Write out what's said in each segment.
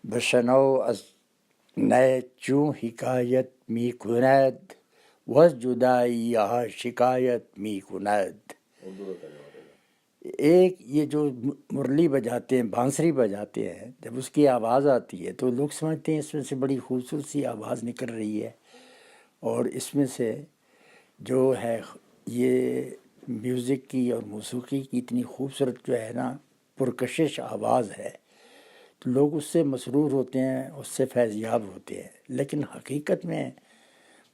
بشنو از نئے چوں حکایت می کند وز جدائی یہاں شکایت می کند. ایک یہ جو مرلی بجاتے ہیں، بانسری بجاتے ہیں، جب اس کی آواز آتی ہے تو لوگ سمجھتے ہیں اس میں سے بڑی خوبصورت سی آواز نکل رہی ہے، اور اس میں سے جو ہے یہ میوزک کی اور موسیقی کی اتنی خوبصورت جو ہے نا پرکشش آواز ہے، تو لوگ اس سے مسرور ہوتے ہیں، اس سے فیض یاب ہوتے ہیں. لیکن حقیقت میں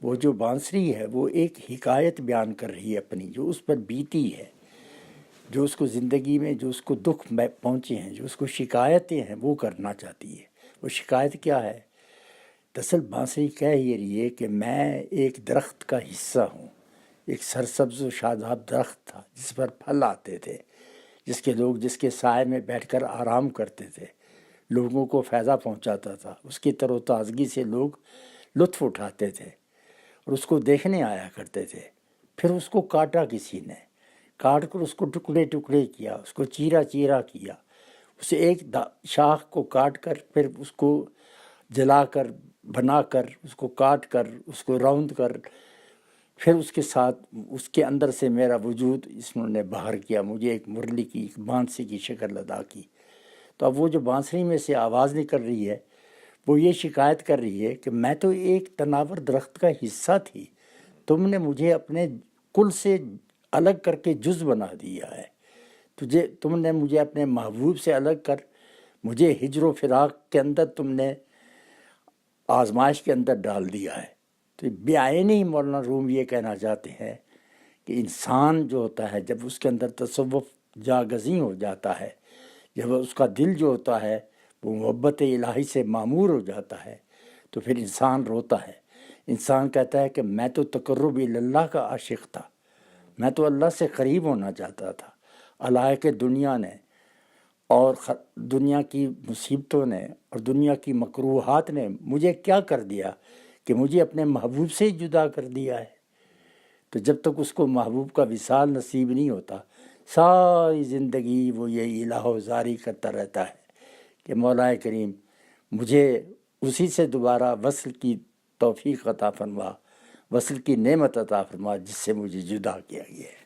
وہ جو بانسری ہے وہ ایک حکایت بیان کر رہی ہے اپنی، جو اس پر بیتی ہے، جو اس کو زندگی میں جو اس کو دکھ پہنچے ہیں، جو اس کو شکایتیں ہیں، وہ کرنا چاہتی ہے. وہ شکایت کیا ہے؟ دراصل بانسری کہہ یہ رہی ہے کہ میں ایک درخت کا حصہ ہوں، ایک سرسبز و شاداب درخت تھا جس پر پھل آتے تھے، جس کے سائے میں بیٹھ کر آرام کرتے تھے، لوگوں کو فائدہ پہنچاتا تھا، اس کی تر و تازگی سے لوگ لطف اٹھاتے تھے اور اس کو دیکھنے آیا کرتے تھے. پھر اس کو کاٹا کسی نے، کاٹ کر اس کو ٹکڑے ٹکڑے کیا، اس کو چیرا چیرا کیا، اسے ایک شاخ کو کاٹ کر پھر اس کو جلا کر بنا کر اس کو کاٹ کر اس کو راؤنڈ کر پھر اس کے ساتھ اس کے اندر سے میرا وجود انہوں نے باہر کیا، مجھے ایک مرلی کی ایک بانسری کی شکل ادا کی. تو اب وہ جو بانسری میں سے آواز نکل رہی ہے وہ یہ شکایت کر رہی ہے کہ میں تو ایک تناور درخت کا حصہ تھی، تم نے مجھے اپنے کل سے الگ کر کے جز بنا دیا ہے، تم نے مجھے اپنے محبوب سے الگ کر مجھے ہجر و فراق کے اندر تم نے آزمائش کے اندر ڈال دیا ہے. تو بعینی مولانا روم یہ کہنا چاہتے ہیں کہ انسان جو ہوتا ہے جب اس کے اندر تصوف جاگزیں ہو جاتا ہے، جب اس کا دل جو ہوتا ہے وہ محبت الہی سے معمور ہو جاتا ہے، تو پھر انسان روتا ہے. انسان کہتا ہے کہ میں تو تقرب اللہ کا عاشق تھا، میں تو اللہ سے قریب ہونا چاہتا تھا. اللہ کے دنیا نے اور دنیا کی مصیبتوں نے اور دنیا کی مکروہات نے مجھے کیا کر دیا کہ مجھے اپنے محبوب سے ہی جدا کر دیا ہے. تو جب تک اس کو محبوب کا وصال نصیب نہیں ہوتا، ساری زندگی وہ یہ الہ و زاری کرتا رہتا ہے کہ مولا کریم مجھے اسی سے دوبارہ وصل کی توفیق عطا فرما، وصل کی نعمت عطا فرما جس سے مجھے جدا کیا گیا ہے.